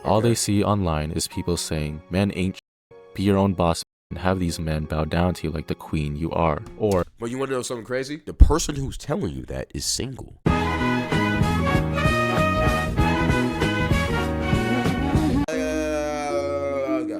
All they see online is people saying, men ain't be your own boss and have these men bow down to you like the queen you are. Or, but you want to know something crazy? The person who's telling you that is single.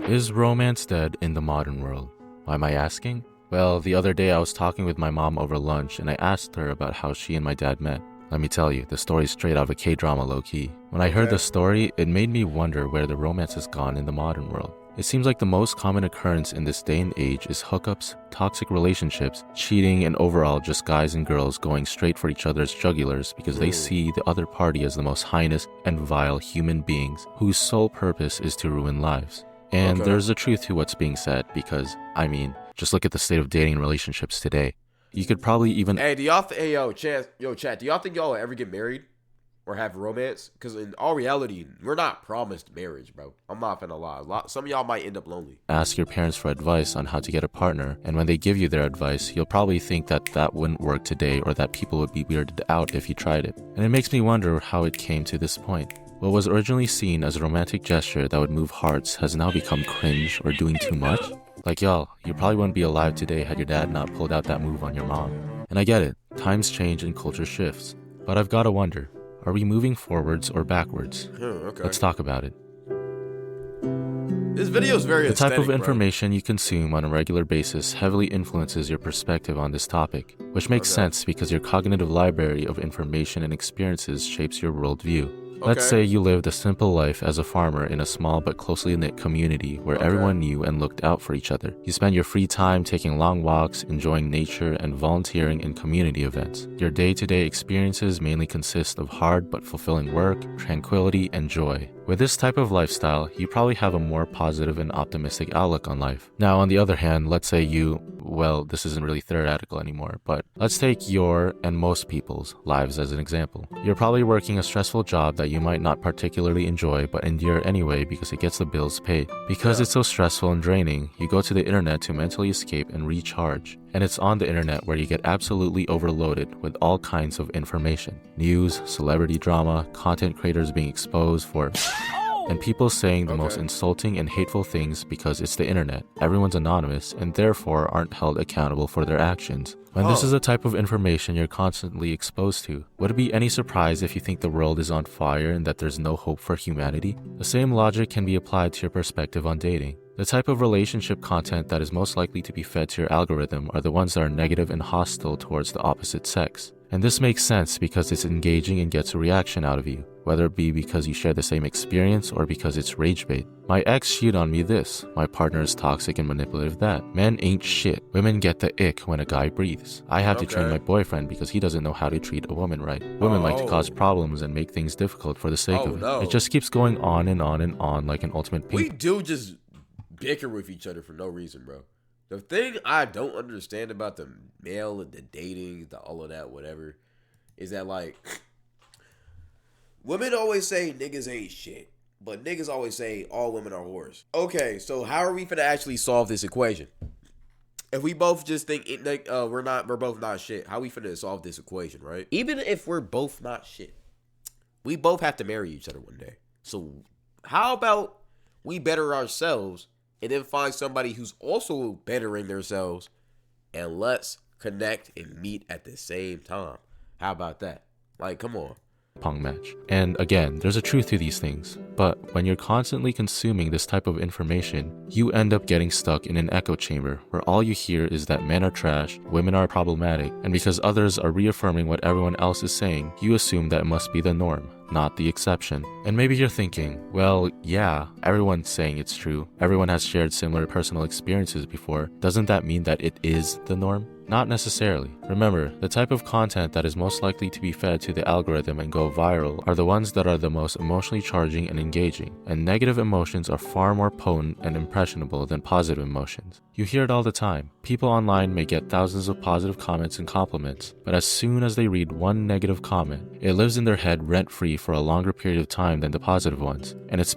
is romance dead in the modern world? Why am I asking? Well, the other day I was talking with my mom over lunch and I asked her about how she and my dad met. Let me tell you, the story's straight out of a K-drama low-key. When I heard the story, it made me wonder where the romance has gone in the modern world. It seems like the most common occurrence in this day and age is hookups, toxic relationships, cheating, and overall just guys and girls going straight for each other's jugulars because they see the other party as the most heinous and vile human beings whose sole purpose is to ruin lives. And there's a truth to what's being said because, I mean, just look at the state of dating and relationships today. You could probably even... Hey, do y'all... chat, do y'all think y'all will ever get married? Or have romance? Because in all reality, we're not promised marriage, bro. I'm not finna lie. Some of y'all might end up lonely. Ask your parents for advice on how to get a partner, and when they give you their advice, you'll probably think that that wouldn't work today or that people would be weirded out if you tried it. And it makes me wonder how it came to this point. What was originally seen as a romantic gesture that would move hearts has now become cringe or doing too much. Like y'all, you probably wouldn't be alive today had your dad not pulled out that move on your mom. And I get it, times change and culture shifts. But I've gotta wonder, are we moving forwards or backwards? Let's talk about it. This video is very aesthetic, the type of information you consume on a regular basis heavily influences your perspective on this topic, which makes sense because your cognitive library of information and experiences shapes your worldview. Let's say you lived a simple life as a farmer in a small but closely knit community where everyone knew and looked out for each other. You spend your free time taking long walks, enjoying nature, and volunteering in community events. Your day-to-day experiences mainly consist of hard but fulfilling work, tranquility, and joy. With this type of lifestyle, you probably have a more positive and optimistic outlook on life. Now, on the other hand, let's say you, well, this isn't really theoretical anymore, but let's take your and most people's lives as an example. You're probably working a stressful job that you might not particularly enjoy but endure anyway because it gets the bills paid. Because it's so stressful and draining, you go to the internet to mentally escape and recharge. And it's on the internet where you get absolutely overloaded with all kinds of information. News, celebrity drama, content creators being exposed for... and people saying the most insulting and hateful things because it's the internet. Everyone's anonymous and therefore aren't held accountable for their actions. When this is the type of information you're constantly exposed to, would it be any surprise if you think the world is on fire and that there's no hope for humanity? The same logic can be applied to your perspective on dating. The type of relationship content that is most likely to be fed to your algorithm are the ones that are negative and hostile towards the opposite sex. And this makes sense because it's engaging and gets a reaction out of you, whether it be because you share the same experience or because it's rage bait. My ex cheated on me this, my partner is toxic and manipulative that. Men ain't shit. Women get the ick when a guy breathes. I have to train my boyfriend because he doesn't know how to treat a woman right. Women like to cause problems and make things difficult for the sake of it. It just keeps going on and on and on like an ultimate ping. We do just bicker with each other for no reason, bro. The thing I don't understand about the male and the dating, the all of that, whatever, is that like women always say niggas ain't shit, but niggas always say all women are whores. Okay, so how are we finna actually solve this equation? If we both just think we're both not shit, how we finna solve this equation, right? Even if we're both not shit, we both have to marry each other one day. So how about we better ourselves and then find somebody who's also bettering themselves and let's connect and meet at the same time. How about that? Like, come on. Pong match. And again, there's a truth to these things, but when you're constantly consuming this type of information, you end up getting stuck in an echo chamber where all you hear is that men are trash, women are problematic, and because others are reaffirming what everyone else is saying, you assume that must be the norm, not the exception. And maybe you're thinking, well, yeah, everyone's saying it's true. Everyone has shared similar personal experiences before. Doesn't that mean that it is the norm? Not necessarily. Remember, the type of content that is most likely to be fed to the algorithm and go viral are the ones that are the most emotionally charging and engaging, and negative emotions are far more potent and impressionable than positive emotions. You hear it all the time. People online may get thousands of positive comments and compliments, but as soon as they read one negative comment, it lives in their head rent-free for a longer period of time than the positive ones, and it's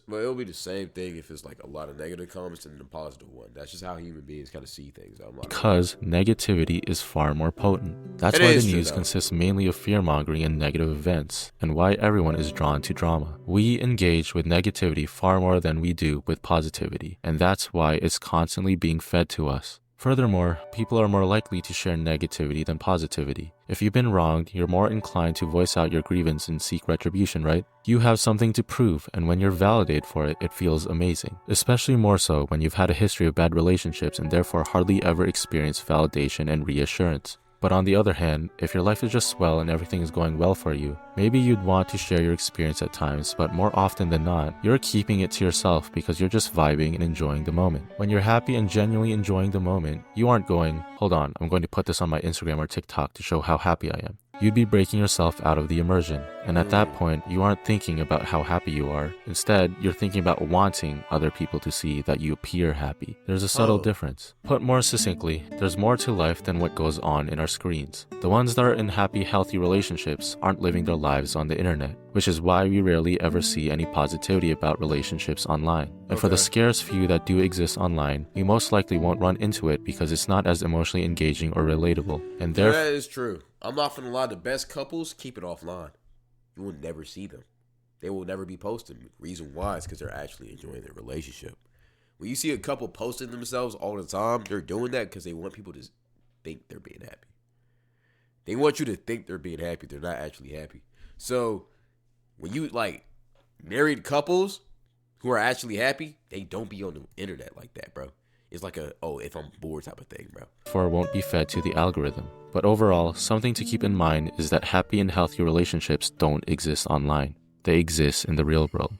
Well, it'll be the same thing if it's like a lot of negative comments and a positive one. That's just how human beings kind of see things. Because negativity is far more potent. That's It why is the true, news though. consists mainly of fear-mongering and negative events, and why everyone is drawn to drama. We engage with negativity far more than we do with positivity, and that's why it's constantly being fed to us. Furthermore, people are more likely to share negativity than positivity. If you've been wronged, you're more inclined to voice out your grievance and seek retribution, right? You have something to prove, and when you're validated for it, it feels amazing. Especially more so when you've had a history of bad relationships and therefore hardly ever experienced validation and reassurance. But on the other hand, if your life is just swell and everything is going well for you, maybe you'd want to share your experience at times, but more often than not, you're keeping it to yourself because you're just vibing and enjoying the moment. When you're happy and genuinely enjoying the moment, you aren't going, hold on, I'm going to put this on my Instagram or TikTok to show how happy I am. You'd be breaking yourself out of the immersion, and at that point, you aren't thinking about how happy you are. Instead, you're thinking about wanting other people to see that you appear happy. There's a subtle difference. Put more succinctly, there's more to life than what goes on in our screens. The ones that are in happy, healthy relationships aren't living their lives on the internet, which is why we rarely ever see any positivity about relationships online. And for the scarce few that do exist online, we most likely won't run into it because it's not as emotionally engaging or relatable, and therefore That is true. I'm not gonna lie. The best couples keep it offline. You will never see them. They will never be posting. Reason why is because they're actually enjoying their relationship. When you see a couple posting themselves all the time, they're doing that because they want people to think they're being happy. They want you to think they're being happy. They're not actually happy. So when you like married couples who are actually happy, they don't be on the internet like that, bro. It's like a, oh, if I'm bored type of thing, bro. won't be fed to the algorithm. But overall, something to keep in mind is that happy and healthy relationships don't exist online. They exist in the real world.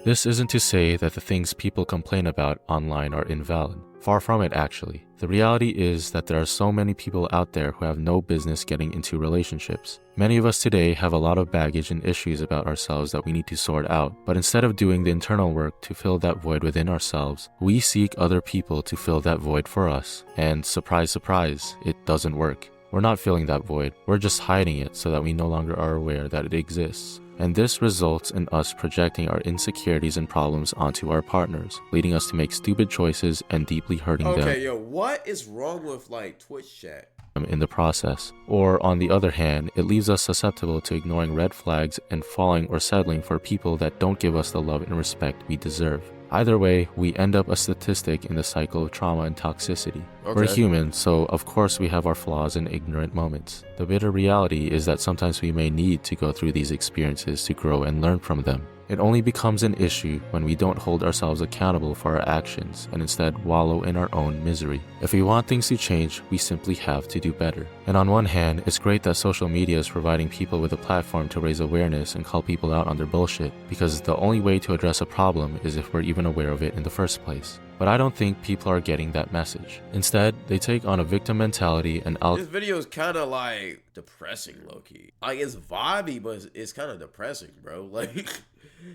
This isn't to say that the things people complain about online are invalid. Far from it, actually. The reality is that there are so many people out there who have no business getting into relationships. Many of us today have a lot of baggage and issues about ourselves that we need to sort out, but instead of doing the internal work to fill that void within ourselves, we seek other people to fill that void for us. And surprise, surprise, it doesn't work. We're not filling that void, we're just hiding it so that we no longer are aware that it exists. And this results in us projecting our insecurities and problems onto our partners, leading us to make stupid choices and deeply hurting them. Okay, yo, what is wrong with like Twitch chat? In the process. Or on the other hand, it leaves us susceptible to ignoring red flags and falling or settling for people that don't give us the love and respect we deserve. Either way, we end up a statistic in the cycle of trauma and toxicity. We're human, so of course we have our flaws and ignorant moments. The bitter reality is that sometimes we may need to go through these experiences to grow and learn from them. It only becomes an issue when we don't hold ourselves accountable for our actions and instead wallow in our own misery. If we want things to change, we simply have to do better. And on one hand, it's great that social media is providing people with a platform to raise awareness and call people out on their bullshit, because the only way to address a problem is if we're even aware of it in the first place. But I don't think people are getting that message. Instead, they take on a victim mentality and This video is kind of like depressing, low-key. Like, it's vibey, but it's kind of depressing, bro. Like,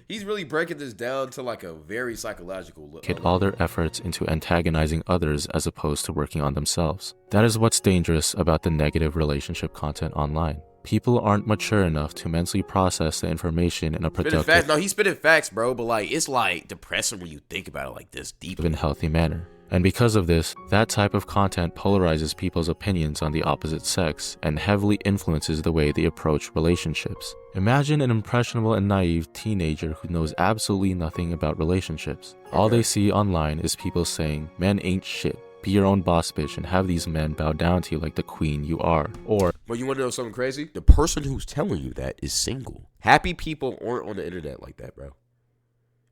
he's really breaking this down to like a very psychological look. Hit all their efforts into antagonizing others as opposed to working on themselves. That is what's dangerous about the negative relationship content online. People aren't mature enough to mentally process the information in a productive No, he's spitting facts, bro, but like, it's like depressing when you think about it like this deeply. and healthy manner. And because of this, that type of content polarizes people's opinions on the opposite sex and heavily influences the way they approach relationships. Imagine an impressionable and naive teenager who knows absolutely nothing about relationships. All they see online is people saying, "Men ain't shit. Be your own boss, bitch, and have these men bow down to you like the queen you are." Or, but you want to know something crazy? The person who's telling you that is single. Happy people aren't on the internet like that, bro.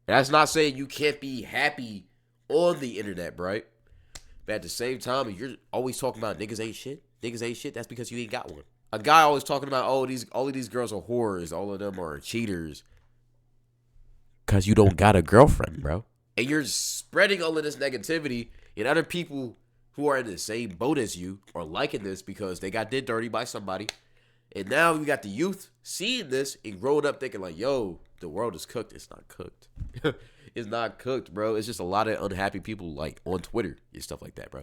That's not saying you can't be happy on the internet, right? But at the same time, if you're always talking about niggas ain't shit, that's because you ain't got one. A guy always talking about, oh, all of these girls are whores, all of them are cheaters. Because you don't got a girlfriend, bro. And you're spreading all of this negativity, and other people who are in the same boat as you are liking this because they got did dirty by somebody. And now we got the youth seeing this and growing up thinking like, yo, the world is cooked. It's not cooked. It's not cooked, bro. It's just a lot of unhappy people like on Twitter and stuff like that, bro.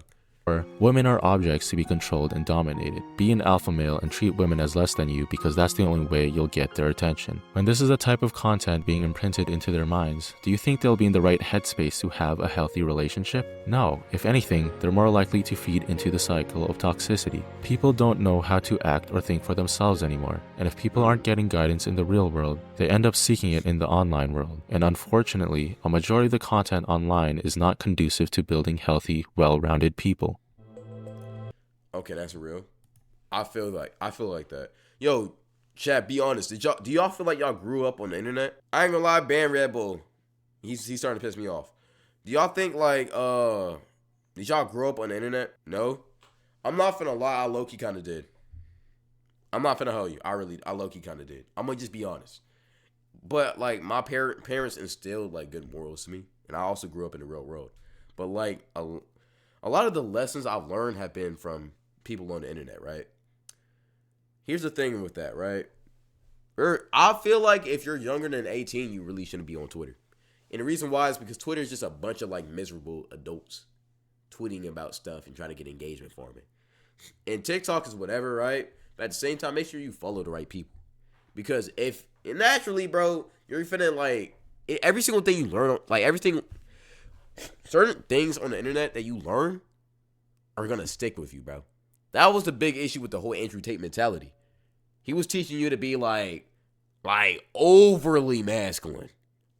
Or, women are objects to be controlled and dominated. Be an alpha male and treat women as less than you because that's the only way you'll get their attention. When this is the type of content being imprinted into their minds, do you think they'll be in the right headspace to have a healthy relationship? No. If anything, they're more likely to feed into the cycle of toxicity. People don't know how to act or think for themselves anymore, and if people aren't getting guidance in the real world, they end up seeking it in the online world. And unfortunately, a majority of the content online is not conducive to building healthy, well-rounded people. Okay, that's real. I feel like that. Yo, chat, be honest. Do y'all feel like y'all grew up on the internet? I ain't gonna lie, ban Red Bull. He's starting to piss me off. Do y'all think like did y'all grow up on the internet? No? I'm not finna lie, I low-key kinda did. I'm not finna hold you. I low-key kinda did. I'm gonna just be honest. But like my parents instilled like good morals to me. And I also grew up in the real world. But like a lot of the lessons I've learned have been from people on the internet, right? Here's the thing with that, right? I feel like if you're younger than 18, you really shouldn't be on Twitter. And the reason why is because Twitter is just a bunch of like miserable adults tweeting about stuff and trying to get engagement from it. And TikTok is whatever, right? But at the same time, make sure you follow the right people. Because if, and naturally, bro, you're finna like, every single thing you learn, like everything, certain things on the internet that you learn are gonna stick with you, bro. That was the big issue with the whole Andrew Tate mentality. He was teaching you to be like overly masculine.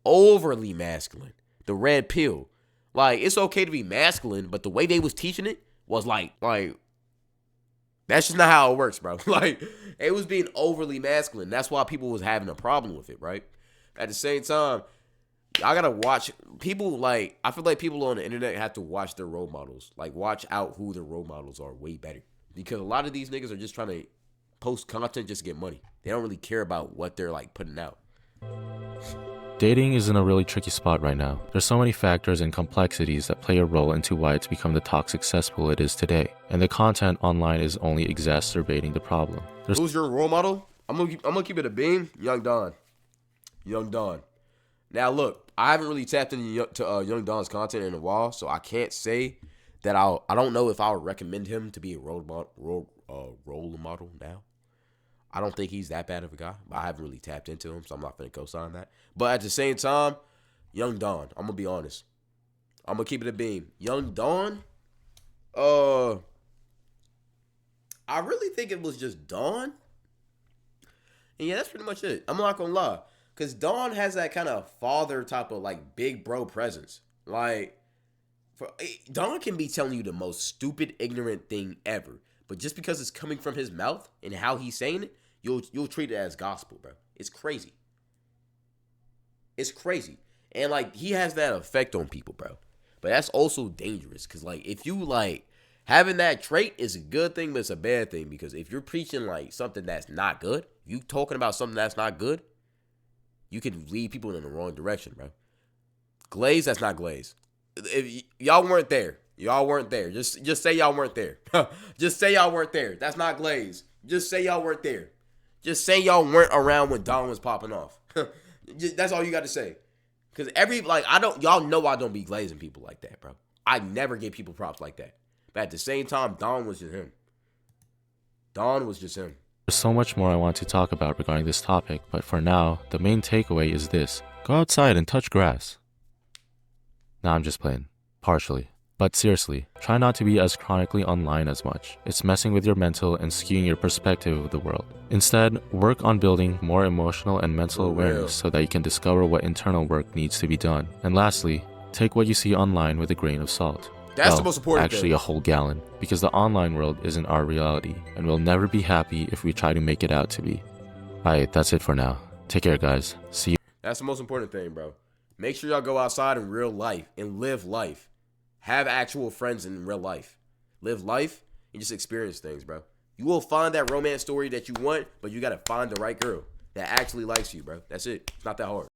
The red pill. Like, it's okay to be masculine, but the way they was teaching it was like, that's just not how it works, bro. Like, it was being overly masculine. That's why people was having a problem with it, right? At the same time, I gotta watch people like, I feel like people on the internet have to watch their role models. Like, watch out who their role models are way better. Because a lot of these niggas are just trying to post content just to get money. They don't really care about what they're like putting out. Dating is in a really tricky spot right now. There's so many factors and complexities that play a role into why it's become the toxic cesspool it is today. And the content online is only exacerbating the problem. Who's your role model? I'm gonna keep it a beam. Young Don. Now look, I haven't really tapped into Young Don's content in a while, so I can't say that I don't know if I would recommend him to be a role model now. I don't think he's that bad of a guy. I haven't really tapped into him, so I'm not going to co-sign that. But at the same time, Young Don, I'm going to be honest. I'm going to keep it a beam. Young Don, I really think it was just Don. And yeah, that's pretty much it. I'm not going to lie. Because Don has that kind of father type of like big bro presence. Like, Don can be telling you the most stupid, ignorant thing ever. But just because it's coming from his mouth and how he's saying it, you'll treat it as gospel, bro. It's crazy. It's crazy. And like, he has that effect on people, bro. But that's also dangerous. Because like, if you like, having that trait is a good thing, but it's a bad thing. Because if you're preaching like something that's not good, you talking about something that's not good, you can lead people in the wrong direction, bro. Glaze, that's not Glaze. If y'all weren't there. Just say y'all weren't there. Just say y'all weren't there. That's not Glaze. Just say y'all weren't there. Just say y'all weren't around when Don was popping off. That's all you got to say. Because y'all know I don't be glazing people like that, bro. I never give people props like that. But at the same time, Don was just him. There's so much more I want to talk about regarding this topic, but for now, the main takeaway is this. Go outside and touch grass. Nah, I'm just playing. Partially. But seriously, try not to be as chronically online as much. It's messing with your mental and skewing your perspective of the world. Instead, work on building more emotional and mental awareness so that you can discover what internal work needs to be done. And lastly, take what you see online with a grain of salt. That's the most important thing. A whole gallon. Because the online world isn't our reality, and we'll never be happy if we try to make it out to be. Alright, that's it for now. Take care, guys. See you. That's the most important thing, bro. Make sure y'all go outside in real life and live life. Have actual friends in real life. Live life and just experience things, bro. You will find that romance story that you want, but you got to find the right girl that actually likes you, bro. That's it. It's not that hard.